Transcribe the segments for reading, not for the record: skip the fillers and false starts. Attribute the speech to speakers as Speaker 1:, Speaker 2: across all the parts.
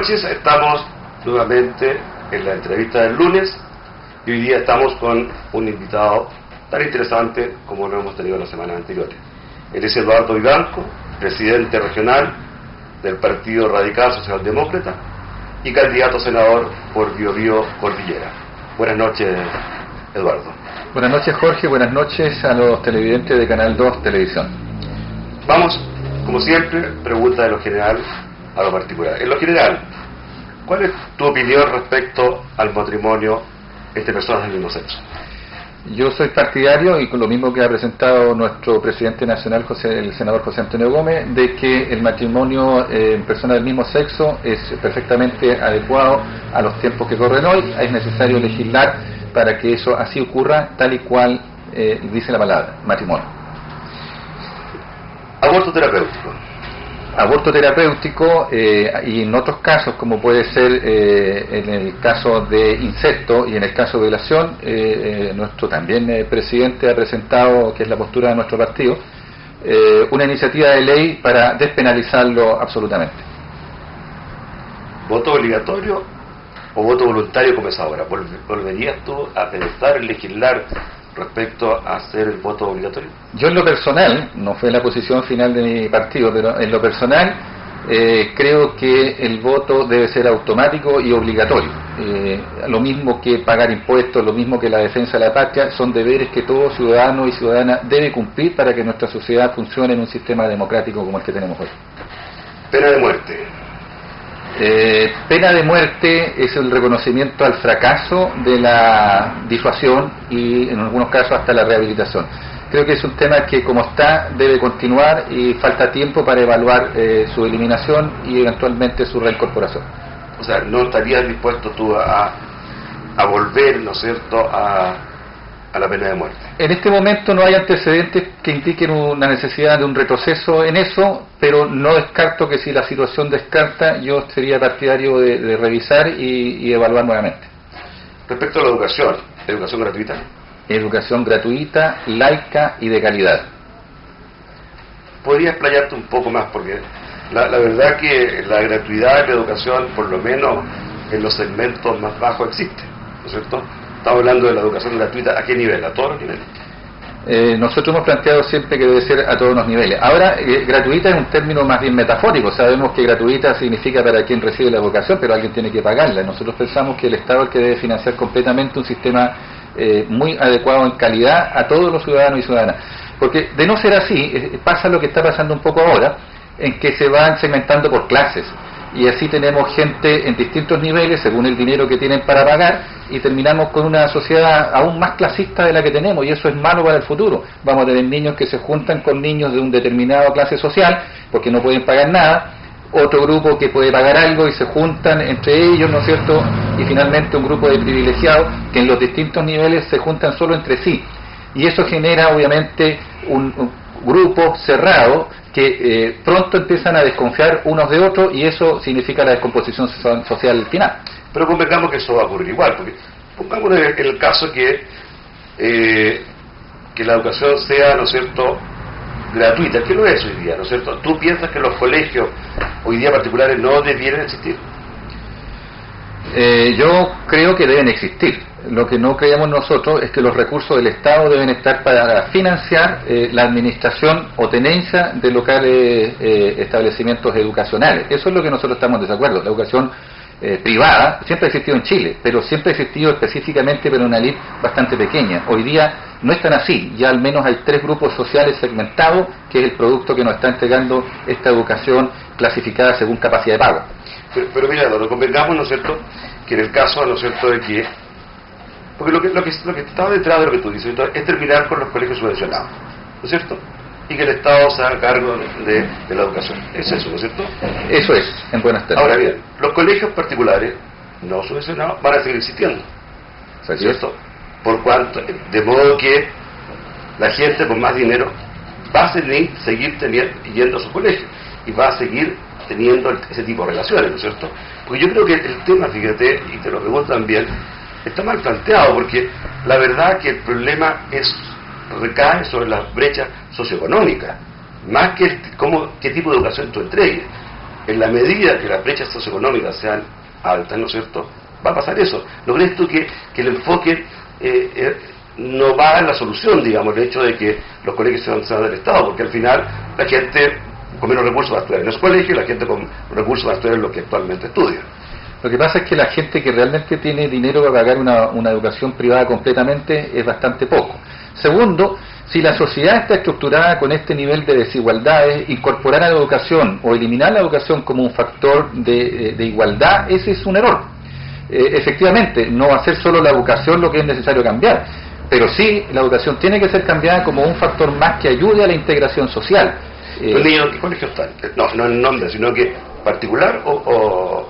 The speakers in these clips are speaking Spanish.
Speaker 1: noches, estamos nuevamente en la entrevista del lunes y hoy día estamos con un invitado tan interesante como lo hemos tenido las semanas anteriores. Él es Eduardo Vivanco, presidente regional del Partido Radical Socialdemócrata y candidato a senador por Biobío Cordillera. Buenas noches, Eduardo.
Speaker 2: Buenas noches, Jorge. Buenas noches a los televidentes de Canal 2 Televisión.
Speaker 1: Vamos, como siempre, pregunta de lo general a lo particular. En lo general, ¿cuál es tu opinión respecto al matrimonio entre personas del mismo sexo?
Speaker 2: Yo soy partidario, y con lo mismo que ha presentado nuestro presidente nacional, el senador José Antonio Gómez, de que el matrimonio en personas del mismo sexo es perfectamente adecuado a los tiempos que corren hoy. Es necesario legislar para que eso así ocurra, tal y cual dice la palabra, matrimonio.
Speaker 1: Aborto terapéutico.
Speaker 2: Aborto terapéutico y en otros casos, como puede ser en el caso de incesto y en el caso de violación, nuestro también presidente ha presentado, que es la postura de nuestro partido, una iniciativa de ley para despenalizarlo absolutamente.
Speaker 1: ¿Voto obligatorio o voto voluntario como es ahora? ¿Volverías tú a pensar en legislar respecto a hacer el voto obligatorio?
Speaker 2: Yo en lo personal, no fue la posición final de mi partido, pero en lo personal creo que el voto debe ser automático y obligatorio. Lo mismo que pagar impuestos, lo mismo que la defensa de la patria, son deberes que todo ciudadano y ciudadana debe cumplir para que nuestra sociedad funcione en un sistema democrático como el que tenemos hoy.
Speaker 1: Pena de muerte.
Speaker 2: Pena de muerte es el reconocimiento al fracaso de la disuasión y en algunos casos hasta la rehabilitación. Creo que es un tema que como está debe continuar y falta tiempo para evaluar su eliminación y eventualmente su reincorporación.
Speaker 1: O sea, ¿no estarías dispuesto tú a volver, ¿no es cierto?, a la pena de muerte?
Speaker 2: En este momento no hay antecedentes que indiquen una necesidad de un retroceso en eso, pero no descarto que si la situación descarta, yo sería partidario de revisar y evaluar nuevamente.
Speaker 1: Respecto a la educación gratuita.
Speaker 2: Educación gratuita, laica y de calidad.
Speaker 1: ¿Podrías explayarte un poco más? Porque la verdad que la gratuidad de la educación, por lo menos en los segmentos más bajos, existe, ¿no es cierto? Estamos hablando de la educación gratuita, ¿a qué nivel? ¿A todos los niveles?
Speaker 2: Nosotros hemos planteado siempre que debe ser a todos los niveles. Ahora, gratuita es un término más bien metafórico. Sabemos que gratuita significa para quien recibe la educación, pero alguien tiene que pagarla. Nosotros pensamos que el Estado es el que debe financiar completamente un sistema muy adecuado en calidad a todos los ciudadanos y ciudadanas. Porque de no ser así, pasa lo que está pasando un poco ahora, en que se van segmentando por clases. Y así tenemos gente en distintos niveles según el dinero que tienen para pagar y terminamos con una sociedad aún más clasista de la que tenemos, y eso es malo para el futuro. Vamos a tener niños que se juntan con niños de una determinada clase social porque no pueden pagar nada, otro grupo que puede pagar algo y se juntan entre ellos, ¿no es cierto?, y finalmente un grupo de privilegiados que en los distintos niveles se juntan solo entre sí, y eso genera obviamente un grupo cerrado que pronto empiezan a desconfiar unos de otros, y eso significa la descomposición social final.
Speaker 1: Pero convengamos que eso va a ocurrir igual, porque pongamos en el caso que la educación sea, ¿no es cierto?, gratuita, que lo es hoy día, ¿no es cierto? ¿Tú piensas que los colegios hoy día particulares no debieran existir?
Speaker 2: Yo creo que deben existir. Lo que no creemos nosotros es que los recursos del Estado deben estar para financiar la administración o tenencia de locales establecimientos educacionales. Eso es lo que nosotros estamos en desacuerdo. La educación privada siempre ha existido en Chile, pero siempre ha existido específicamente para una elite bastante pequeña. Hoy día no es tan así. Ya al menos hay 3 grupos sociales segmentados, que es el producto que nos está entregando esta educación clasificada según capacidad de pago.
Speaker 1: Pero mira, lo convengamos, ¿no es cierto?, que en el caso, ¿no es cierto?, de que... Porque lo que está detrás de lo que tú dices es terminar con los colegios subvencionados, ¿no es cierto?, y que el Estado se haga cargo de la educación. Es eso, ¿no es cierto?
Speaker 2: Eso es, en buenas términos.
Speaker 1: Ahora bien, los colegios particulares no subvencionados van a seguir existiendo, ¿no es cierto? Por cuanto, de modo que la gente con más dinero va a seguir yendo a su colegio y va a seguir teniendo ese tipo de relaciones, ¿no es cierto? Porque yo creo que el tema, fíjate, y te lo pregunto también, está mal planteado, porque la verdad que el problema recae sobre las brechas socioeconómicas, más que qué tipo de educación tú entregues. en la medida que las brechas socioeconómicas sean altas, ¿no es cierto?, va a pasar eso. ¿No crees tú que el enfoque no va en la solución, digamos, el hecho de que los colegios sean del Estado? Porque al final la gente con menos recursos va a estudiar en los colegios y la gente con recursos va a estudiar en lo que actualmente estudia.
Speaker 2: Lo que pasa es que la gente que realmente tiene dinero para pagar una educación privada completamente es bastante poco. Segundo, si la sociedad está estructurada con este nivel de desigualdades, incorporar a la educación o eliminar la educación como un factor de igualdad, ese es un error. Efectivamente, no va a ser solo la educación lo que es necesario cambiar, pero sí la educación tiene que ser cambiada como un factor más que ayude a la integración social.
Speaker 1: ¿Los niños en qué colegio están? No en nombre, sino que particular o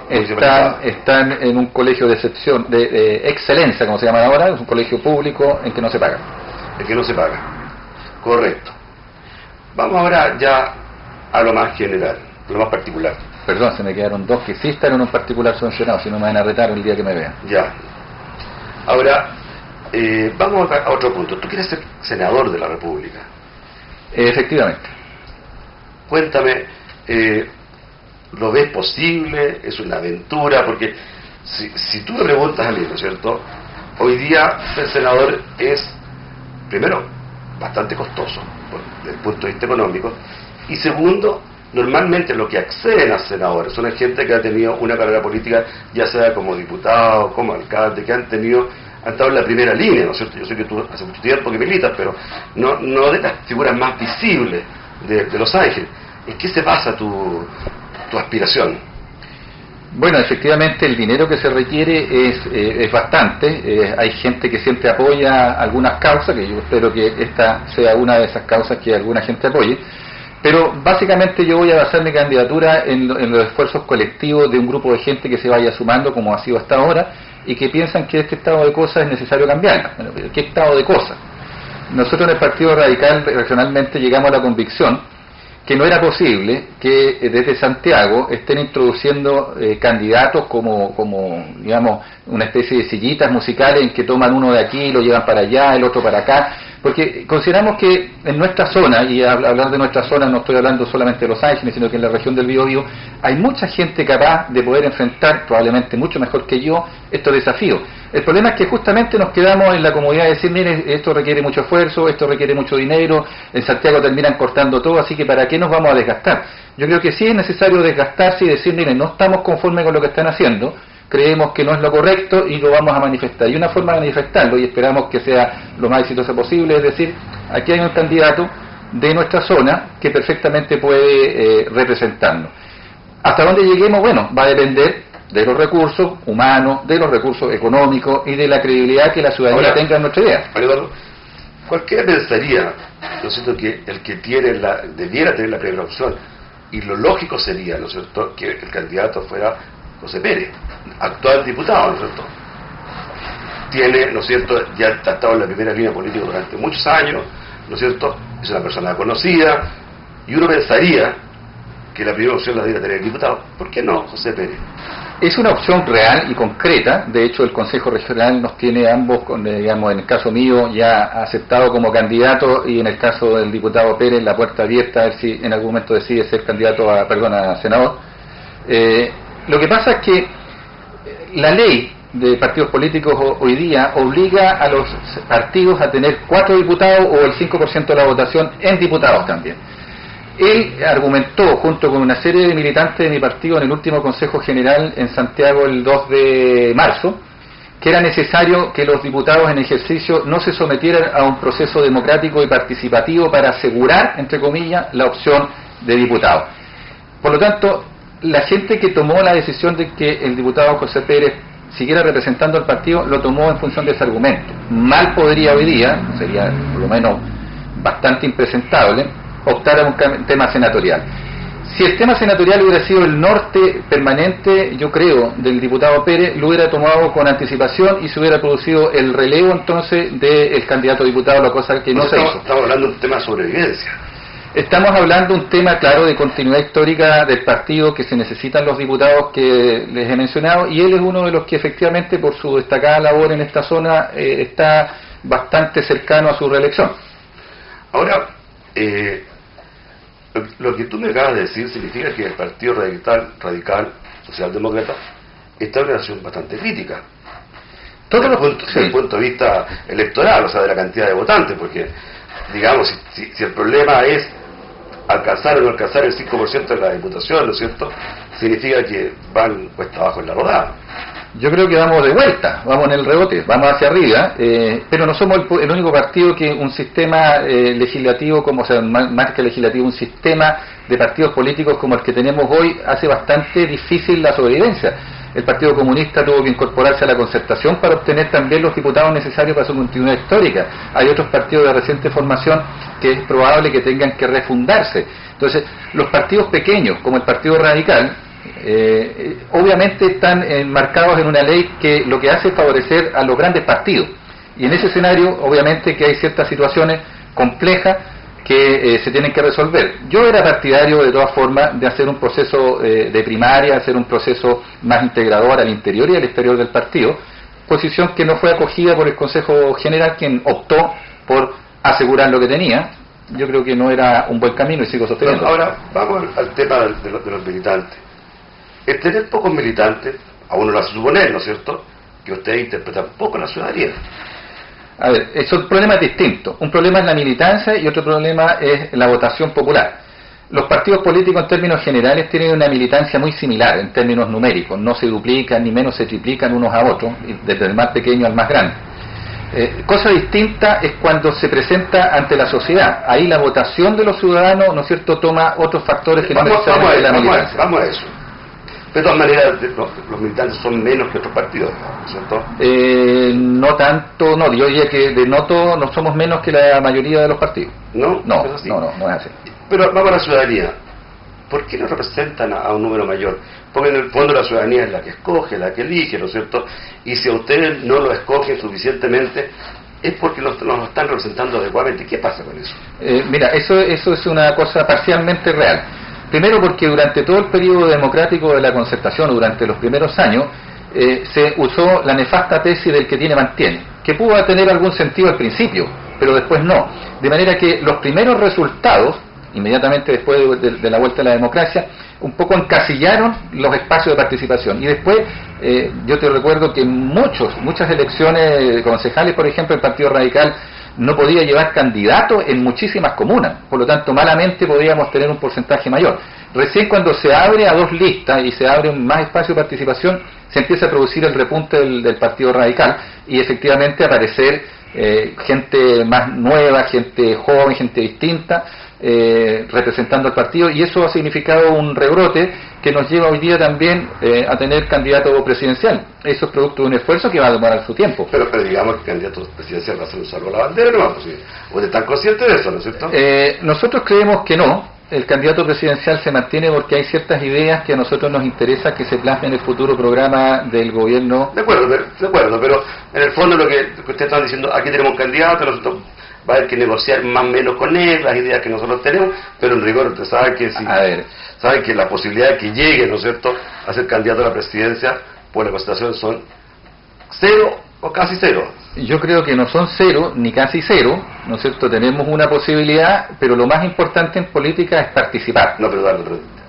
Speaker 2: están en un colegio de excepción, de excelencia, como se llama ahora, es un colegio público en que no se paga.
Speaker 1: El que no se paga. Correcto. Vamos ahora ya a lo más general, lo más particular.
Speaker 2: Perdón, se me quedaron dos que sí están en un particular subvencionado, si no me van a retar el día que me vean.
Speaker 1: Ya. Ahora, vamos a otro punto. Tú quieres ser senador de la República.
Speaker 2: Efectivamente.
Speaker 1: Cuéntame, ¿lo ves posible? ¿Es una aventura? Porque si tú me preguntas a mí, ¿no es cierto?, hoy día ser senador es, primero, bastante costoso desde el punto de vista económico, y segundo, normalmente los que acceden a senadores son gente que ha tenido una carrera política, ya sea como diputado, como alcalde, que han estado en la primera línea, ¿no es cierto? Yo sé que tú hace mucho tiempo que militas, pero no de las figuras más visibles de Los Ángeles. ¿En qué se basa tu aspiración?
Speaker 2: Bueno, efectivamente el dinero que se requiere es bastante. Hay gente que siempre apoya algunas causas, que yo espero que esta sea una de esas causas que alguna gente apoye, pero básicamente yo voy a basar mi candidatura en los esfuerzos colectivos de un grupo de gente que se vaya sumando, como ha sido hasta ahora, y que piensan que este estado de cosas es necesario cambiarlo. Bueno, ¿qué estado de cosas? Nosotros en el Partido Radical regionalmente llegamos a la convicción que no era posible que desde Santiago estén introduciendo candidatos como digamos una especie de sillitas musicales en que toman uno de aquí y lo llevan para allá, el otro para acá, porque consideramos que en nuestra zona, y hablar de nuestra zona no estoy hablando solamente de Los Ángeles, sino que en la región del Biobío hay mucha gente capaz de poder enfrentar, probablemente mucho mejor que yo, estos desafíos. El problema es que justamente nos quedamos en la comodidad de decir, mire, esto requiere mucho esfuerzo, esto requiere mucho dinero, en Santiago terminan cortando todo, así que ¿para qué nos vamos a desgastar? Yo creo que sí es necesario desgastarse y decir, mire, no estamos conformes con lo que están haciendo, creemos que no es lo correcto y lo vamos a manifestar. Y una forma de manifestarlo, y esperamos que sea lo más exitoso posible, es decir, aquí hay un candidato de nuestra zona que perfectamente puede representarnos. Hasta donde lleguemos, bueno, va a depender de los recursos humanos, de los recursos económicos y de la credibilidad que la ciudadanía tenga en nuestra idea.
Speaker 1: Eduardo, cualquiera pensaría, ¿no es cierto?, que el que debiera tener la primera opción, y lo lógico sería, ¿no es cierto?, que el candidato fuera José Pérez, actual diputado, ¿no es cierto? Tiene, ¿no es cierto?, ya ha estado en la primera línea política durante muchos años, ¿no es cierto?, es una persona conocida, y uno pensaría que la primera opción la debería tener el diputado. ¿Por qué no José Pérez?
Speaker 2: Es una opción real y concreta. De hecho, el Consejo Regional nos tiene ambos, digamos, en el caso mío, ya aceptado como candidato, y en el caso del diputado Pérez, la puerta abierta a ver si en algún momento decide ser candidato a senador. Lo que pasa es que la ley de partidos políticos hoy día obliga a los partidos a tener 4 diputados o el 5% de la votación en diputados también. Él argumentó junto con una serie de militantes de mi partido en el último Consejo General en Santiago el 2 de marzo que era necesario que los diputados en ejercicio no se sometieran a un proceso democrático y participativo para asegurar, entre comillas, la opción de diputado. Por lo tanto, la gente que tomó la decisión de que el diputado José Pérez siguiera representando al partido lo tomó en función de ese argumento. Mal podría hoy día, sería por lo menos bastante impresentable, optar a un tema senatorial. Si el tema senatorial hubiera sido el norte permanente, yo creo, del diputado Pérez, lo hubiera tomado con anticipación y se hubiera producido el relevo entonces del candidato a diputado, la cosa que no se hizo.
Speaker 1: Estamos hablando de un tema de sobrevivencia.
Speaker 2: Estamos hablando de un tema, claro, de continuidad histórica del partido, que se necesitan los diputados que les he mencionado, y él es uno de los que efectivamente, por su destacada labor en esta zona, está bastante cercano a su reelección.
Speaker 1: Ahora, Lo que tú me acabas de decir significa que el Partido Radical Socialdemócrata está en una situación bastante crítica. Desde el punto de vista electoral, o sea, de la cantidad de votantes, porque, digamos, si el problema es alcanzar o no alcanzar el 5% de la diputación, ¿no es cierto?, significa que van cuesta abajo en la rodada.
Speaker 2: Yo creo que vamos de vuelta, vamos en el rebote, vamos hacia arriba, pero no somos el único partido que un sistema legislativo, más que legislativo, un sistema de partidos políticos como el que tenemos hoy hace bastante difícil la sobrevivencia. El Partido Comunista tuvo que incorporarse a la concertación para obtener también los diputados necesarios para su continuidad histórica. Hay otros partidos de reciente formación que es probable que tengan que refundarse. Entonces, los partidos pequeños, como el Partido Radical, obviamente están enmarcados en una ley que lo que hace es favorecer a los grandes partidos. Y en ese escenario, obviamente que hay ciertas situaciones complejas que se tienen que resolver. Yo era partidario, de todas formas, de hacer un proceso de primaria, hacer un proceso más integrador al interior y al exterior del partido, posición que no fue acogida por el Consejo General, quien optó por asegurar lo que tenía. Yo creo que no era un buen camino y sigo sosteniendo.
Speaker 1: Ahora, vamos al tema de los militantes. El tener pocos militantes, a uno lo hace suponer, ¿no es cierto?, que ustedes interpretan poco la ciudadanía.
Speaker 2: A ver, son problemas distintos. Un problema es la militancia y otro problema es la votación popular. Los partidos políticos en términos generales tienen una militancia muy similar en términos numéricos. No se duplican ni menos se triplican unos a otros, desde el más pequeño al más grande. Cosa distinta es cuando se presenta ante la sociedad. Ahí la votación de los ciudadanos, ¿no es cierto?, toma otros factores que no necesariamente la militancia.
Speaker 1: Vamos a eso. De todas maneras, los militantes son menos que otros partidos, ¿cierto?
Speaker 2: No tanto, no, yo diría que de noto no somos menos que la mayoría de los partidos.
Speaker 1: No
Speaker 2: es así.
Speaker 1: Pero vamos a la ciudadanía. ¿Por qué no representan a un número mayor? Porque en el fondo la ciudadanía es la que escoge, la que elige, ¿no es cierto? Y si a ustedes no lo escogen suficientemente, es porque nos están representando adecuadamente. ¿Qué pasa con eso?
Speaker 2: Mira, eso es una cosa parcialmente real. Primero porque durante todo el periodo democrático de la concertación, durante los primeros años, se usó la nefasta tesis del que tiene mantiene, que pudo tener algún sentido al principio, pero después no. De manera que los primeros resultados, inmediatamente después de la vuelta a la democracia, un poco encasillaron los espacios de participación. Y después, yo te recuerdo que muchas elecciones concejales, por ejemplo, el Partido Radical no podía llevar candidatos en muchísimas comunas, por lo tanto malamente podíamos tener un porcentaje mayor. Recién cuando se abre a dos listas y se abre más espacio de participación, se empieza a producir el repunte del Partido Radical y efectivamente aparecer gente más nueva, gente joven, gente distinta, representando al partido, y eso ha significado un rebrote que nos lleva hoy día también a tener candidato presidencial. Eso es producto de un esfuerzo que va a demorar su tiempo.
Speaker 1: Pero digamos que el candidato presidencial va a ser un salvo a la bandera, ¿no? ¿Ustedes están conscientes de eso, no es cierto?
Speaker 2: Nosotros creemos que no. El candidato presidencial se mantiene porque hay ciertas ideas que a nosotros nos interesa que se plasmen en el futuro programa del gobierno.
Speaker 1: De acuerdo, pero en el fondo lo que ustedes están diciendo, aquí tenemos un candidato, nosotros va a haber que negociar más o menos con él, las ideas que nosotros tenemos, pero en rigor ustedes saben que saben que la posibilidad de que llegue, ¿no es cierto?, a ser candidato a la presidencia por la constitución son 0 o casi 0.
Speaker 2: Yo creo que no son 0 ni casi 0, ¿no es cierto? Tenemos una posibilidad, pero lo más importante en política es participar.
Speaker 1: No, pero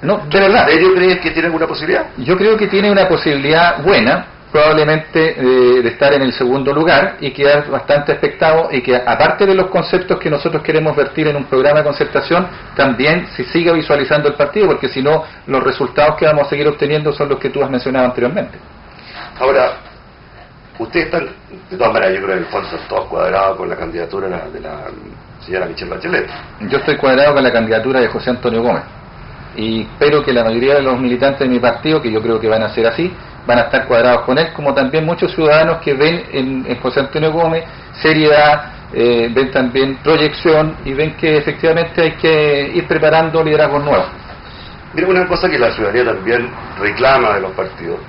Speaker 2: no, de verdad.
Speaker 1: ¿En serio crees que tiene alguna posibilidad?
Speaker 2: Yo creo que tiene una posibilidad buena, probablemente de estar en el segundo lugar y quedar bastante expectado, y que aparte de los conceptos que nosotros queremos vertir en un programa de concertación, también se siga visualizando el partido, porque si no, los resultados que vamos a seguir obteniendo son los que tú has mencionado anteriormente.
Speaker 1: Ahora, ustedes están, de todas maneras, yo creo que en el fondo están todos cuadrados con la candidatura de la señora Michelle Bachelet.
Speaker 2: Yo estoy cuadrado con la candidatura de José Antonio Gómez, y espero que la mayoría de los militantes de mi partido, que yo creo que van a ser así, van a estar cuadrados con él, como también muchos ciudadanos que ven en José Antonio Gómez seriedad, ven también proyección y ven que efectivamente hay que ir preparando liderazgos nuevos.
Speaker 1: Mira, una cosa que la ciudadanía también reclama de los partidos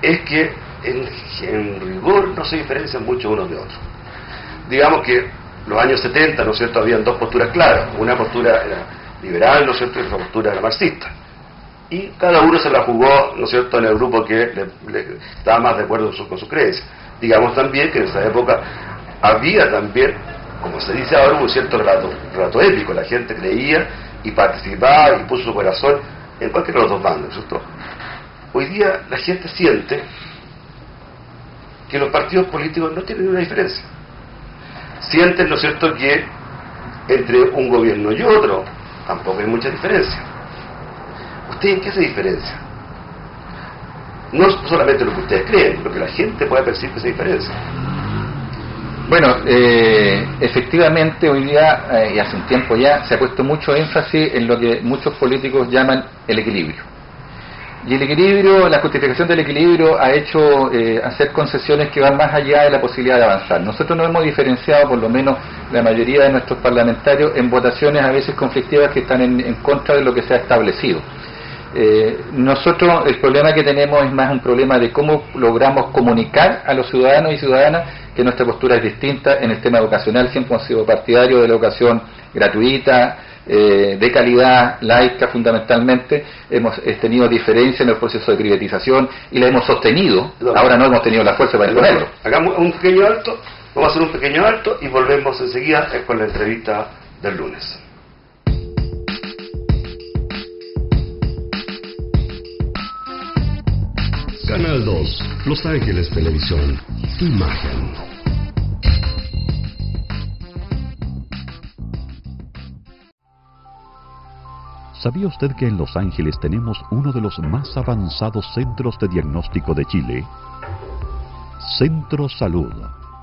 Speaker 1: es que en rigor no se diferencian mucho unos de otros. Digamos que los años 70, ¿no es cierto?, habían dos posturas claras. Una postura era liberal, ¿no es cierto?, y otra postura era marxista. Y cada uno se la jugó, ¿no es cierto?, en el grupo que le estaba más de acuerdo con su creencia. Digamos también que en esa época había también, como se dice ahora, un cierto relato épico. La gente creía y participaba y puso su corazón en cualquiera de los dos bandos, ¿cierto? Hoy día la gente siente que los partidos políticos no tienen una diferencia. Sienten, ¿no es cierto?, que entre un gobierno y otro tampoco hay mucha diferencia. ¿Ustedes en qué se diferencia? No solamente lo que ustedes creen, lo que la gente puede percibir que se diferencia.
Speaker 2: Bueno, efectivamente hoy día, y hace un tiempo ya, se ha puesto mucho énfasis en lo que muchos políticos llaman el equilibrio. Y el equilibrio, la justificación del equilibrio ha hecho hacer concesiones que van más allá de la posibilidad de avanzar. Nosotros nos hemos diferenciado, por lo menos la mayoría de nuestros parlamentarios, en votaciones a veces conflictivas que están en contra de lo que se ha establecido. Nosotros el problema que tenemos es más un problema de cómo logramos comunicar a los ciudadanos y ciudadanas que nuestra postura es distinta. En el tema educacional siempre hemos sido partidarios de la educación gratuita, de calidad, laica fundamentalmente. Hemos tenido diferencias en el proceso de privatización y la hemos sostenido. Ahora no hemos tenido la fuerza para imponerlo.
Speaker 1: Hagamos un pequeño alto, vamos a hacer un pequeño alto y volvemos enseguida con la entrevista del lunes.
Speaker 3: Canal 2, Los Ángeles Televisión, tu imagen.
Speaker 4: ¿Sabía usted que en Los Ángeles tenemos uno de los más avanzados centros de diagnóstico de Chile? Centro Salud,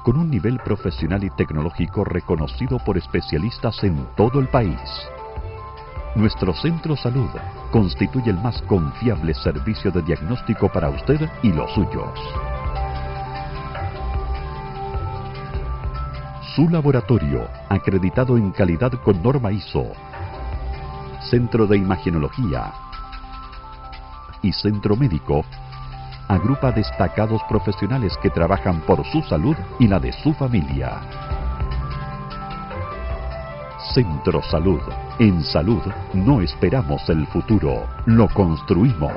Speaker 4: con un nivel profesional y tecnológico reconocido por especialistas en todo el país. Nuestro Centro Salud constituye el más confiable servicio de diagnóstico para usted y los suyos. Su laboratorio, acreditado en calidad con norma ISO, Centro de Imagenología y Centro Médico, agrupa destacados profesionales que trabajan por su salud y la de su familia. Centro Salud. En salud no esperamos el futuro, lo construimos.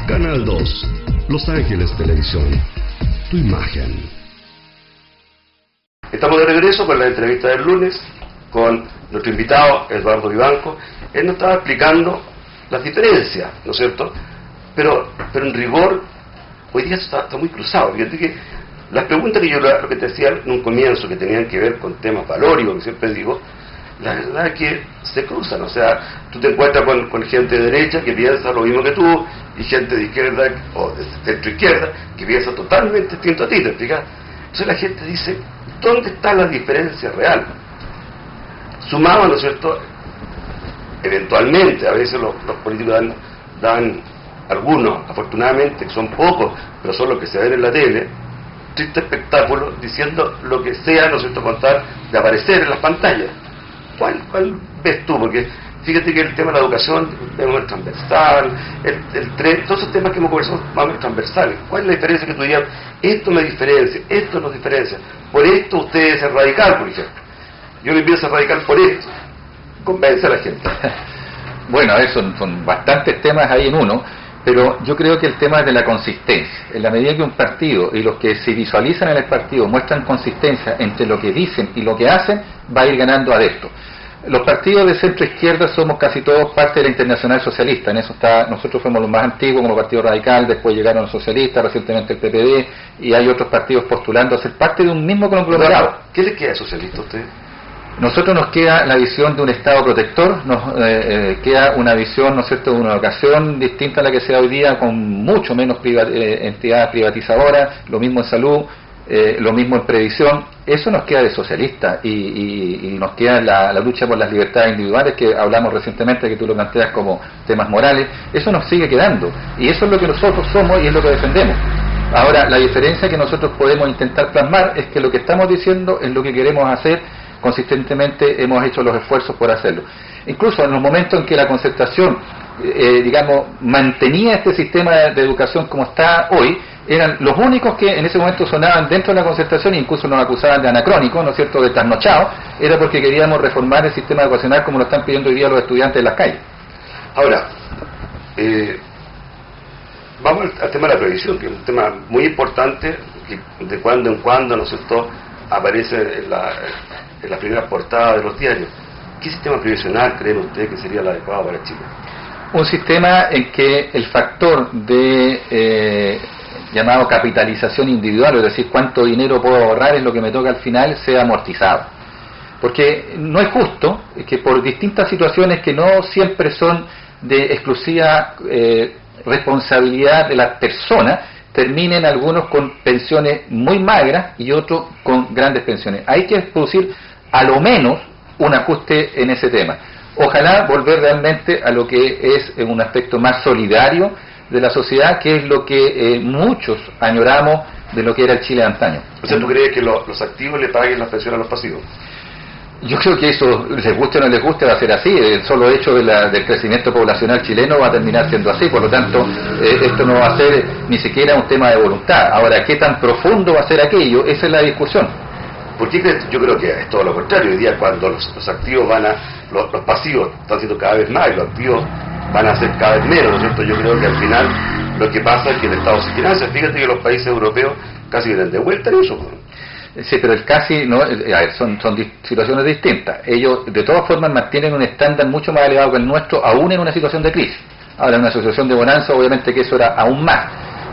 Speaker 3: Canal 2, Los Ángeles Televisión, tu imagen.
Speaker 1: Estamos de regreso con la entrevista del lunes con nuestro invitado Eduardo Vivanco. Él nos estaba explicando las diferencias, ¿no es cierto? Pero en rigor, hoy día está muy cruzado. Fíjate que las preguntas que yo lo que te decía en un comienzo, que tenían que ver con temas valóricos, que siempre digo, la verdad es que se cruzan. O sea, tú te encuentras con gente de derecha que piensa lo mismo que tú, y gente de izquierda o de centro izquierda que piensa totalmente distinto a ti, ¿te explicas? Entonces la gente dice, ¿dónde está la diferencia real? Sumado, ¿no es cierto? Eventualmente, a veces los políticos dan algunos, afortunadamente, que son pocos, pero son los que se ven en la tele, triste espectáculo, diciendo lo que sea, ¿no es cierto?, contar de aparecer en las pantallas. ¿Cuál ves tú? Porque fíjate que el tema de la educación es muy transversal, el tren, todos esos temas que hemos conversado son más transversales. ¿Cuál es la diferencia que tú digas? Esto me diferencia, esto nos diferencia. Por esto usted debe ser radical, por ejemplo. Yo le empiezo a ser radical por esto. Convence a la gente.
Speaker 2: Bueno, son bastantes temas ahí en uno, pero yo creo que el tema es de la consistencia. En la medida que un partido y los que se visualizan en el partido muestran consistencia entre lo que dicen y lo que hacen, va a ir ganando adeptos. Los partidos de centro izquierda somos casi todos parte de la Internacional Socialista. En eso nosotros fuimos los más antiguos como Partido Radical, después llegaron los socialistas, recientemente el PPD, y hay otros partidos postulando a ser parte de un mismo conglomerado.
Speaker 1: ¿Qué le queda socialista a usted?
Speaker 2: Nosotros nos queda la visión de un Estado protector, nos queda una visión, ¿no es cierto?, de una educación distinta a la que se da hoy día, con mucho menos entidades privatizadoras, lo mismo en salud, lo mismo en previsión. Eso nos queda de socialista y nos queda la lucha por las libertades individuales, que hablamos recientemente, que tú lo planteas como temas morales. Eso nos sigue quedando y eso es lo que nosotros somos y es lo que defendemos. Ahora, la diferencia que nosotros podemos intentar plasmar es que lo que estamos diciendo es lo que queremos hacer. Consistentemente hemos hecho los esfuerzos por hacerlo. Incluso en los momentos en que la concertación, mantenía este sistema de educación como está hoy, eran los únicos que en ese momento sonaban dentro de la concertación, e incluso nos acusaban de anacrónico, ¿no es cierto?, de trasnochado, era porque queríamos reformar el sistema educacional como lo están pidiendo hoy día los estudiantes en las calles.
Speaker 1: Ahora, vamos al tema de la previsión, que es un tema muy importante, que de cuando en cuando, ¿no es cierto?, aparece en la primera portada de los diarios. ¿Qué sistema previsional creen ustedes que sería el adecuado para Chile?
Speaker 2: Un sistema en que el factor de llamado capitalización individual, es decir, cuánto dinero puedo ahorrar es lo que me toca al final, sea amortizado. Porque no es justo que por distintas situaciones que no siempre son de exclusiva responsabilidad de las personas, terminen algunos con pensiones muy magras y otros con grandes pensiones. Hay que producir a lo menos un ajuste en ese tema. Ojalá volver realmente a lo que es un aspecto más solidario de la sociedad, que es lo que muchos añoramos de lo que era el Chile de antaño.
Speaker 1: O sea, ¿tú crees que los activos le paguen las pensiones a los pasivos?
Speaker 2: Yo creo que eso, les guste o no les guste, va a ser así. El solo hecho del crecimiento poblacional chileno va a terminar siendo así. Por lo tanto, esto no va a ser ni siquiera un tema de voluntad. Ahora, ¿qué tan profundo va a ser aquello? Esa es la discusión.
Speaker 1: ¿Por qué crees? Yo creo que es todo lo contrario. Hoy día, cuando los activos los pasivos están siendo cada vez más y los activos van a ser cada vez menos, ¿no es cierto? Yo creo que al final lo que pasa es que el Estado se financia. Fíjate que los países europeos casi vienen de vuelta en eso, ¿no?
Speaker 2: Sí, pero el casi, no, a ver, son situaciones distintas. Ellos, de todas formas, mantienen un estándar mucho más elevado que el nuestro, aún en una situación de crisis. Ahora, en una situación de bonanza, obviamente que eso era aún más.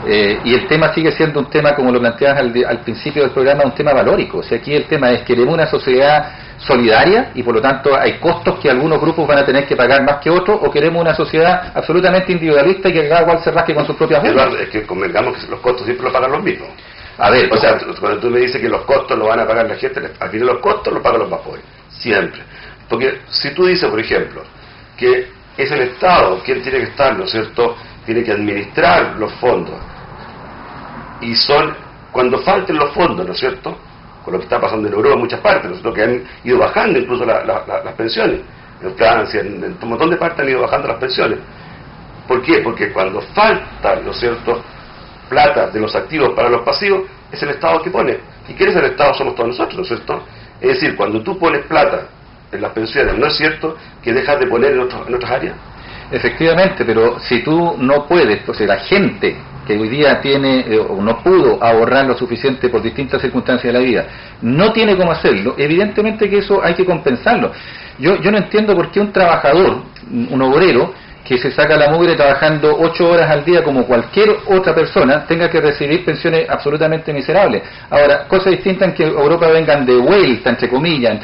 Speaker 2: Y el tema sigue siendo un tema, como lo planteabas al principio del programa, un tema valórico. O sea, aquí el tema es: queremos una sociedad solidaria y por lo tanto hay costos que algunos grupos van a tener que pagar más que otros, o queremos una sociedad absolutamente individualista y que cada cual se rasque con sus propias botas.
Speaker 1: Eduardo, es que convengamos que los costos siempre los pagan los mismos.
Speaker 2: A ver,
Speaker 1: o sea, cuando tú me dices que los costos los van a pagar la gente, al final los costos los pagan los más pobres, siempre. Porque si tú dices, por ejemplo, que es el Estado quien tiene que estar, ¿no es cierto?, tiene que administrar los fondos, y cuando falten los fondos, ¿no es cierto?, con lo que está pasando en Europa en muchas partes, ¿no es cierto?, que han ido bajando incluso las pensiones, en Francia, en un montón de partes han ido bajando las pensiones. ¿Por qué? Porque cuando falta, ¿no es cierto?, plata de los activos para los pasivos, es el Estado que pone. ¿Y quién es el Estado? Somos todos nosotros, ¿no es cierto? Es decir, cuando tú pones plata en las pensiones, ¿no es cierto que dejas de poner en otras áreas?
Speaker 2: Efectivamente, pero si tú no puedes, pues la gente que hoy día tiene o no pudo ahorrar lo suficiente por distintas circunstancias de la vida, no tiene cómo hacerlo, evidentemente que eso hay que compensarlo. Yo no entiendo por qué un trabajador, un obrero, que se saca la mugre trabajando 8 horas al día como cualquier otra persona, tenga que recibir pensiones absolutamente miserables. Ahora, cosa distinta en que Europa vengan de vuelta, entre comillas,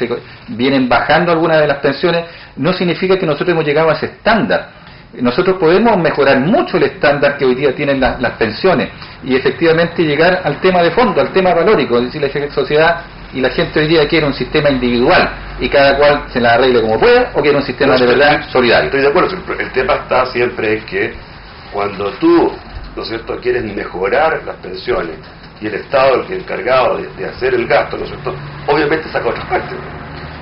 Speaker 2: vienen bajando algunas de las pensiones, no significa que nosotros hemos llegado a ese estándar. Nosotros podemos mejorar mucho el estándar que hoy día tienen las pensiones y efectivamente llegar al tema de fondo, al tema valórico, es decir, la sociedad y la gente hoy día quiere un sistema individual y cada cual se la arregle como pueda, o quiere un sistema de verdad solidario.
Speaker 1: Estoy de acuerdo, el tema está siempre en que cuando tú, ¿no es cierto?, quieres mejorar las pensiones y el Estado es el encargado de hacer el gasto, ¿no es cierto?, obviamente saca otras partes.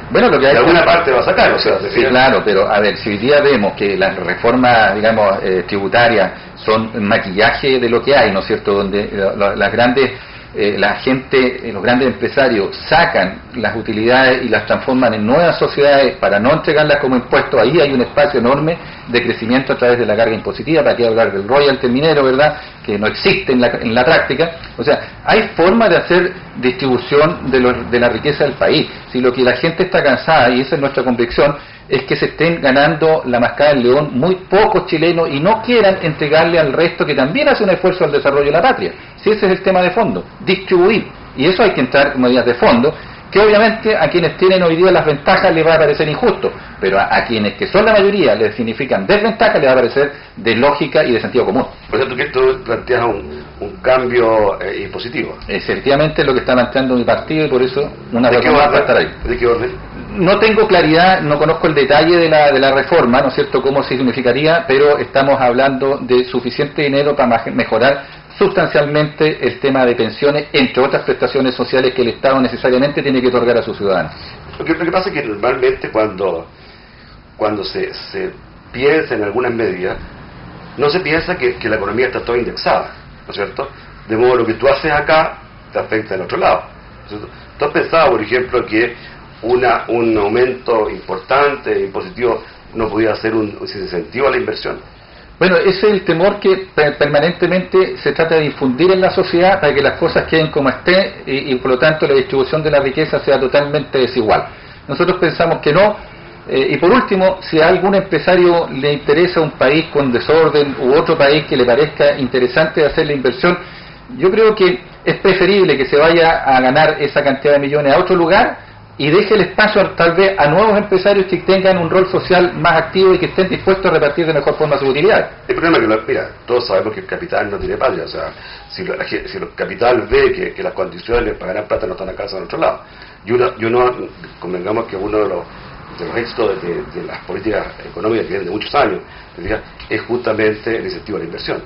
Speaker 2: Bueno, lo que hay
Speaker 1: de alguna parte va a sacar, o sea,
Speaker 2: sí, claro, pero a ver, si hoy día vemos que las reformas, digamos, tributarias son maquillaje de lo que hay, ¿no es cierto?, donde las grandes la gente, los grandes empresarios sacan las utilidades y las transforman en nuevas sociedades para no entregarlas como impuestos, ahí hay un espacio enorme de crecimiento a través de la carga impositiva. Para qué hablar del royalty minero, ¿verdad?, que no existe en la práctica. O sea, hay formas de hacer distribución de la riqueza del país. Si lo que la gente está cansada, y esa es nuestra convicción, es que se estén ganando la mascada del león muy pocos chilenos y no quieran entregarle al resto que también hace un esfuerzo al desarrollo de la patria. Si ese es el tema de fondo, distribuir. Y eso hay que entrar en medidas de fondo, que obviamente a quienes tienen hoy día las ventajas les va a parecer injusto, pero a quienes que son la mayoría les significan desventajas les va a parecer de lógica y de sentido común.
Speaker 1: Por cierto, que esto plantea un cambio impositivo.
Speaker 2: Efectivamente es lo que está planteando mi partido y por eso una
Speaker 1: reforma
Speaker 2: va a estar ahí.
Speaker 1: ¿De qué orden?
Speaker 2: No tengo claridad, no conozco el detalle de la reforma, ¿no es cierto?, cómo se significaría, pero estamos hablando de suficiente dinero para mejorar sustancialmente el tema de pensiones, entre otras prestaciones sociales que el Estado necesariamente tiene que otorgar a sus ciudadanos.
Speaker 1: Lo que pasa es que normalmente cuando se piensa en algunas medidas, no se piensa que la economía está toda indexada, ¿no es cierto? de modo lo que tú haces acá te afecta en otro lado. Entonces, ¿tú has pensado, por ejemplo, que un aumento importante impositivo no podía ser un incentivo a la inversión?
Speaker 2: Bueno, ese es el temor que permanentemente se trata de difundir en la sociedad para que las cosas queden como estén y por lo tanto la distribución de la riqueza sea totalmente desigual. Nosotros pensamos que no, y por último, si a algún empresario le interesa un país con desorden u otro país que le parezca interesante hacer la inversión, yo creo que es preferible que se vaya a ganar esa cantidad de millones a otro lugar y deje el espacio tal vez a nuevos empresarios que tengan un rol social más activo y que estén dispuestos a repartir de mejor forma sus utilidades.
Speaker 1: El problema es que, mira, todos sabemos que el capital no tiene patria, o sea, si el capital ve que las condiciones para ganar plata no están acá, en otro lado. Y uno, convengamos que uno de los éxitos de las políticas económicas que vienen de muchos años, es justamente el incentivo a la inversión.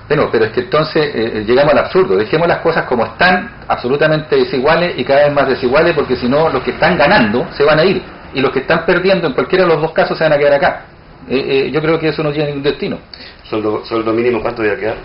Speaker 2: Bueno, pero es que entonces llegamos al absurdo. Dejemos las cosas como están, absolutamente desiguales y cada vez más desiguales, porque si no, los que están ganando se van a ir y los que están perdiendo, en cualquiera de los dos casos, se van a quedar acá. Yo creo que eso no tiene ningún destino.
Speaker 1: ¿Sueldo mínimo cuánto debe quedar?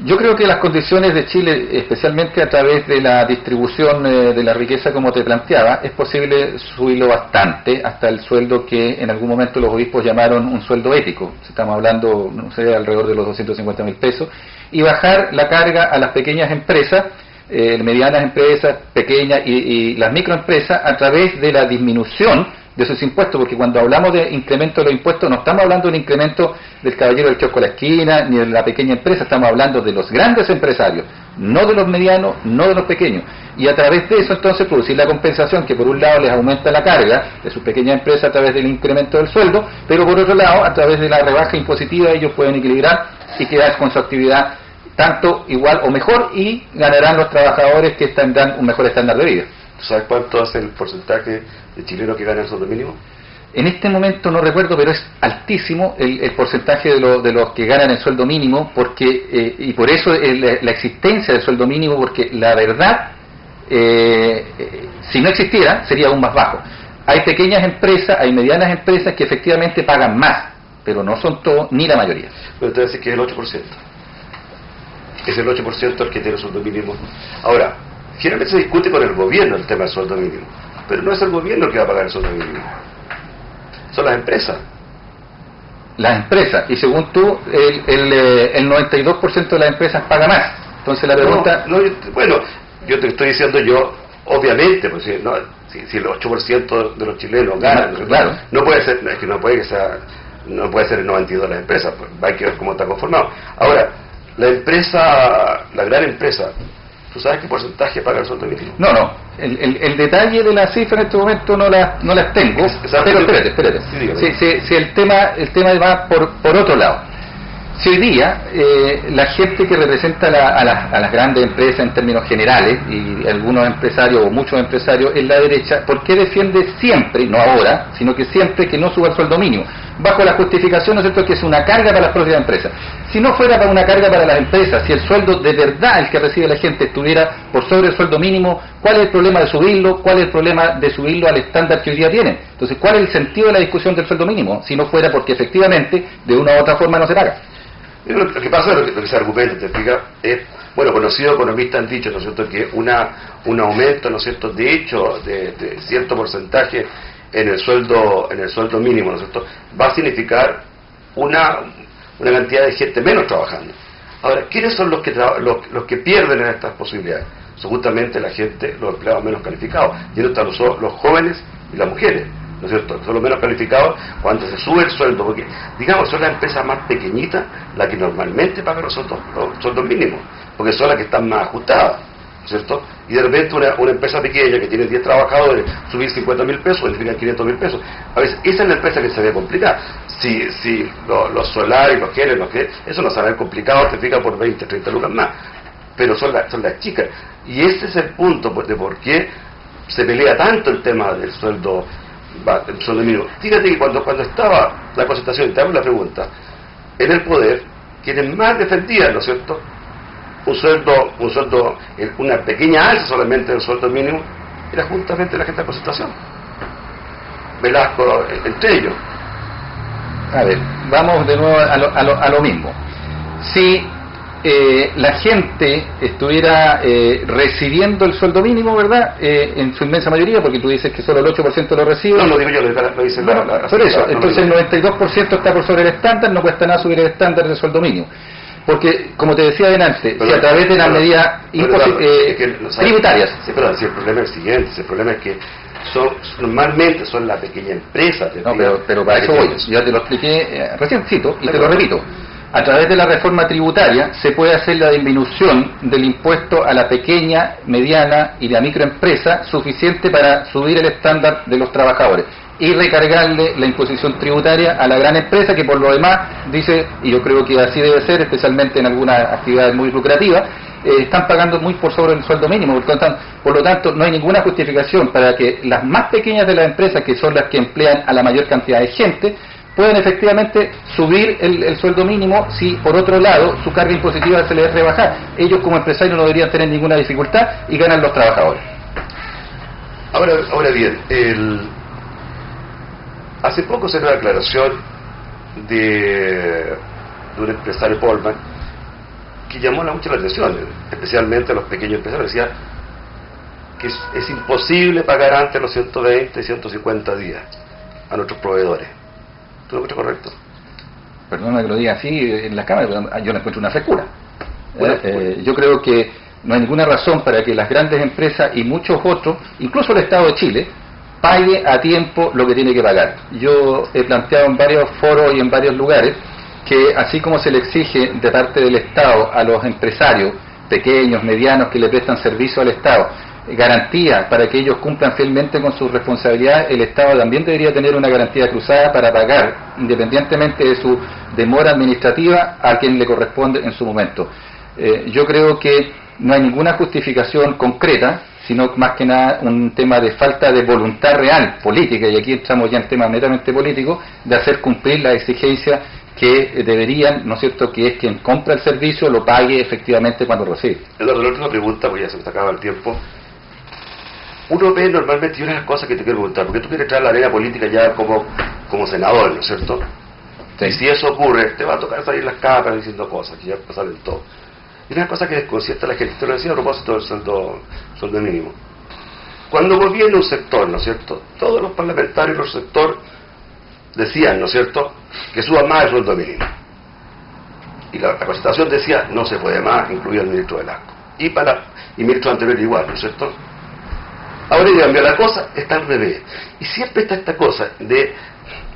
Speaker 2: Yo creo que las condiciones de Chile, especialmente a través de la distribución de la riqueza como te planteaba, es posible subirlo bastante hasta el sueldo que en algún momento los obispos llamaron un sueldo ético. Estamos hablando, no sé, alrededor de los 250.000 pesos, y bajar la carga a las pequeñas empresas, medianas empresas, pequeñas y las microempresas a través de la disminución de sus impuestos, porque cuando hablamos de incremento de los impuestos no estamos hablando de un incremento del caballero del kiosco a la esquina ni de la pequeña empresa, estamos hablando de los grandes empresarios, no de los medianos, no de los pequeños, y a través de eso entonces producir la compensación que por un lado les aumenta la carga de sus pequeñas empresas a través del incremento del sueldo, pero por otro lado a través de la rebaja impositiva ellos pueden equilibrar y quedar con su actividad tanto igual o mejor, y ganarán los trabajadores que tendrán un mejor estándar de vida.
Speaker 1: ¿Sabes cuánto es el porcentaje de chilenos que ganan el sueldo mínimo?
Speaker 2: En este momento no recuerdo, pero es altísimo el porcentaje de los que ganan el sueldo mínimo, porque y por eso la existencia del sueldo mínimo, porque la verdad, si no existiera, sería aún más bajo. Hay pequeñas empresas, hay medianas empresas que efectivamente pagan más, pero no son todos, ni la mayoría.
Speaker 1: Pero te decir que es el 8%. Es el 8% el que tiene el sueldo mínimo. Ahora, generalmente se discute con el gobierno el tema del sueldo mínimo, pero no es el gobierno el que va a pagar el sueldo mínimo, son las empresas.
Speaker 2: Las empresas, y según tú, el 92% de las empresas paga más. Entonces la pregunta...
Speaker 1: yo te estoy diciendo obviamente, pues, si el 8% de los chilenos ganan,
Speaker 2: claro.
Speaker 1: No puede ser, es que no puede ser el 92% de las empresas, pues, hay que ver cómo está conformado. Ahora, la gran empresa, ¿tú sabes qué porcentaje paga el sueldo mínimo?
Speaker 2: No. El detalle de la cifra en este momento no las tengo. Pero espérate. Si el tema va por otro lado. Si hoy día la gente que representa a las grandes empresas en términos generales, y algunos empresarios o muchos empresarios en la derecha, ¿por qué defiende siempre, no ahora, sino que siempre, que no suba el sueldo mínimo? Bajo la justificación, ¿no es cierto?, que es una carga para las propias empresas. Si no fuera para una carga para las empresas, si el sueldo de verdad el que recibe la gente estuviera por sobre el sueldo mínimo, ¿cuál es el problema de subirlo? ¿Cuál es el problema de subirlo al estándar que hoy día tienen? Entonces, ¿cuál es el sentido de la discusión del sueldo mínimo? Si no fuera porque efectivamente, de una u otra forma, no se paga.
Speaker 1: Lo que pasa, lo que se argumenta, te explica, es, conocidos economistas han dicho, ¿no es cierto?, que un aumento, ¿no es cierto?, de hecho, de cierto porcentaje en el sueldo mínimo, ¿no es cierto?, va a significar una cantidad de gente menos trabajando. Ahora, ¿quiénes son los que pierden en estas posibilidades? Son justamente la gente, los empleados menos calificados, y esto están los jóvenes y las mujeres, ¿no es cierto?, son los menos calificados cuando se sube el sueldo, porque, digamos, son las empresas más pequeñitas las que normalmente pagan los sueldos mínimos, porque son las que están más ajustadas, ¿no es cierto? Y de repente una empresa pequeña que tiene 10 trabajadores, subir 50.000 pesos, significa 500.000 pesos. A veces, esa es la empresa que se ve complicada. Si los solares, los genes, eso no se ve complicado, te fija por 20, 30 lucas más, pero son las chicas. Y ese es el punto de por qué se pelea tanto el tema del sueldo mínimo. Fíjate que cuando estaba la concertación, te hago la pregunta, en el poder, quienes más defendían, ¿no es cierto?, un sueldo, una pequeña alza solamente del sueldo mínimo, era justamente la gente de la concertación. Velasco, entre ellos.
Speaker 2: A ver, vamos de nuevo a lo mismo. Si la gente estuviera recibiendo el sueldo mínimo, ¿verdad? En su inmensa mayoría, porque tú dices que solo el 8% lo recibe.
Speaker 1: No, lo digo yo, lo dice
Speaker 2: bueno, por eso, entonces el 92% está por sobre el estándar, no cuesta nada subir el estándar del sueldo mínimo. Porque, como te decía adelante, si a través de las medidas tributarias...
Speaker 1: Sí, pero si el problema es el siguiente, el problema es que normalmente son las pequeñas empresas.
Speaker 2: No, pero para eso voy. Yo ya te lo expliqué recién, cito, y te lo repito. A través de la reforma tributaria se puede hacer la disminución del impuesto a la pequeña, mediana y la microempresa suficiente para subir el estándar de los trabajadores y recargarle la imposición tributaria a la gran empresa, que por lo demás dice, y yo creo que así debe ser, especialmente en algunas actividades muy lucrativas, están pagando muy por sobre el sueldo mínimo. Por lo tanto, no hay ninguna justificación para que las más pequeñas de las empresas, que son las que emplean a la mayor cantidad de gente, pueden efectivamente subir el sueldo mínimo si por otro lado su carga impositiva se les debe rebajar. Ellos como empresarios no deberían tener ninguna dificultad y ganan los trabajadores.
Speaker 1: Ahora bien, hace poco se dio una declaración de un empresario, Polman, que llamó mucho la atención, especialmente a los pequeños empresarios. Decía que es imposible pagar antes los 120 y 150 días a nuestros proveedores. ¿Tú lo encuentras correcto?
Speaker 2: Perdona que lo diga así en la Cámara, pero yo no encuentro una frescura.
Speaker 1: Bueno,
Speaker 2: yo creo que no hay ninguna razón para que las grandes empresas y muchos otros, incluso el Estado de Chile, pague a tiempo lo que tiene que pagar. Yo he planteado en varios foros y en varios lugares que así como se le exige de parte del Estado a los empresarios pequeños, medianos, que le prestan servicio al Estado, garantía para que ellos cumplan fielmente con sus responsabilidades, el Estado también debería tener una garantía cruzada para pagar, independientemente de su demora administrativa, a quien le corresponde en su momento. Yo creo que no hay ninguna justificación concreta, sino más que nada un tema de falta de voluntad real política, y aquí estamos ya en temas netamente políticos, de hacer cumplir la exigencia que deberían, ¿no es cierto?, que es quien compra el servicio lo pague efectivamente cuando recibe.
Speaker 1: Eduardo, la última pregunta, porque ya se me acaba el tiempo. Uno ve normalmente, y una de las cosas que te quiero preguntar, porque tú quieres entrar a la arena política ya como senador, ¿no es cierto? Sí. Y si eso ocurre, te va a tocar salir las capas diciendo cosas, que ya salen todo. Y una cosa que desconcierta a la gente, te lo decía a propósito del sueldo mínimo. Cuando gobierna un sector, ¿no es cierto?, todos los parlamentarios del sector decían, ¿no es cierto?, que suba más el sueldo mínimo. Y la Constitución decía, no se puede más, incluido el ministro Velasco. Y ministro anterior igual, ¿no es cierto? Ahora ya cambió la cosa, está al revés. Y siempre está esta cosa de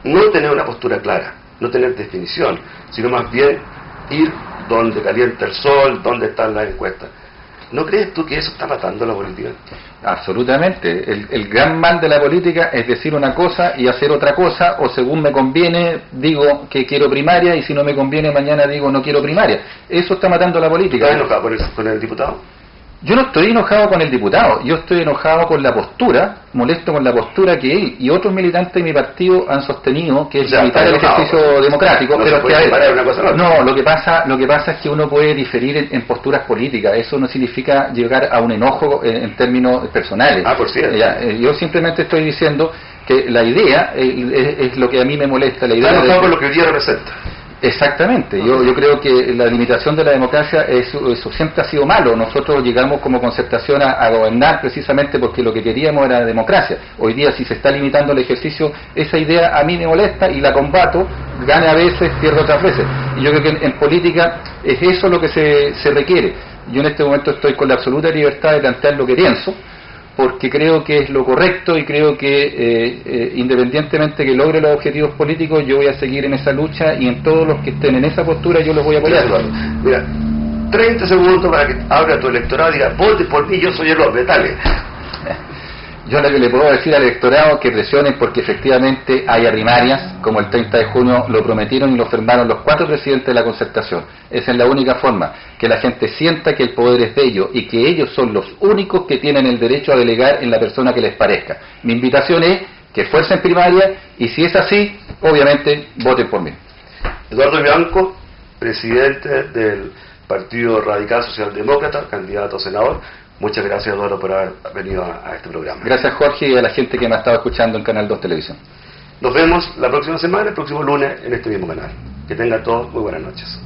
Speaker 1: no tener una postura clara, no tener definición, sino más bien ir donde calienta el sol, donde están las encuestas. ¿No crees tú que eso está matando la política?
Speaker 2: Absolutamente. El gran mal de la política es decir una cosa y hacer otra cosa, o según me conviene digo que quiero primaria, y si no me conviene mañana digo no quiero primaria. Eso está matando la política.
Speaker 1: ¿Estás enojado con el diputado?
Speaker 2: Yo no estoy enojado con el diputado, yo estoy enojado con la postura, molesto con la postura que él y otros militantes de mi partido han sostenido, que es limitar el ejercicio democrático.
Speaker 1: Pero
Speaker 2: lo que pasa es que uno puede diferir en posturas políticas. Eso no significa llegar a un enojo en términos personales.
Speaker 1: Por cierto.
Speaker 2: Yo simplemente estoy diciendo que la idea es lo que a mí me molesta. La idea
Speaker 1: está enojado con lo que hoy día representa.
Speaker 2: Exactamente, yo creo que la limitación de la democracia eso siempre ha sido malo. Nosotros llegamos como concertación a gobernar precisamente porque lo que queríamos era democracia. Hoy día, si se está limitando el ejercicio, esa idea a mí me molesta y la combato, gane a veces, pierdo otras veces. Y yo creo que en política es eso lo que se requiere. Yo en este momento estoy con la absoluta libertad de plantear lo que pienso, porque creo que es lo correcto, y creo que independientemente que logre los objetivos políticos, yo voy a seguir en esa lucha, y en todos los que estén en esa postura yo los voy a apoyar.
Speaker 1: Mira, 30 segundos para que abra tu electorado y diga, vote por mí, yo soy el hombre, dale.
Speaker 2: Yo lo que le puedo decir al electorado, que presionen porque efectivamente haya primarias, como el 30 de junio lo prometieron y lo firmaron los 4 presidentes de la concertación. Esa es la única forma, que la gente sienta que el poder es de ellos y que ellos son los únicos que tienen el derecho a delegar en la persona que les parezca. Mi invitación es que fuercen primarias, y si es así, obviamente voten por mí.
Speaker 1: Eduardo Bianco, presidente del Partido Radical Socialdemócrata, candidato a senador. Muchas gracias, Eduardo, por haber venido a este programa.
Speaker 2: Gracias, Jorge, y a la gente que me ha estado escuchando en Canal 2 Televisión.
Speaker 1: Nos vemos la próxima semana, el próximo lunes, en este mismo canal. Que tengan todos muy buenas noches.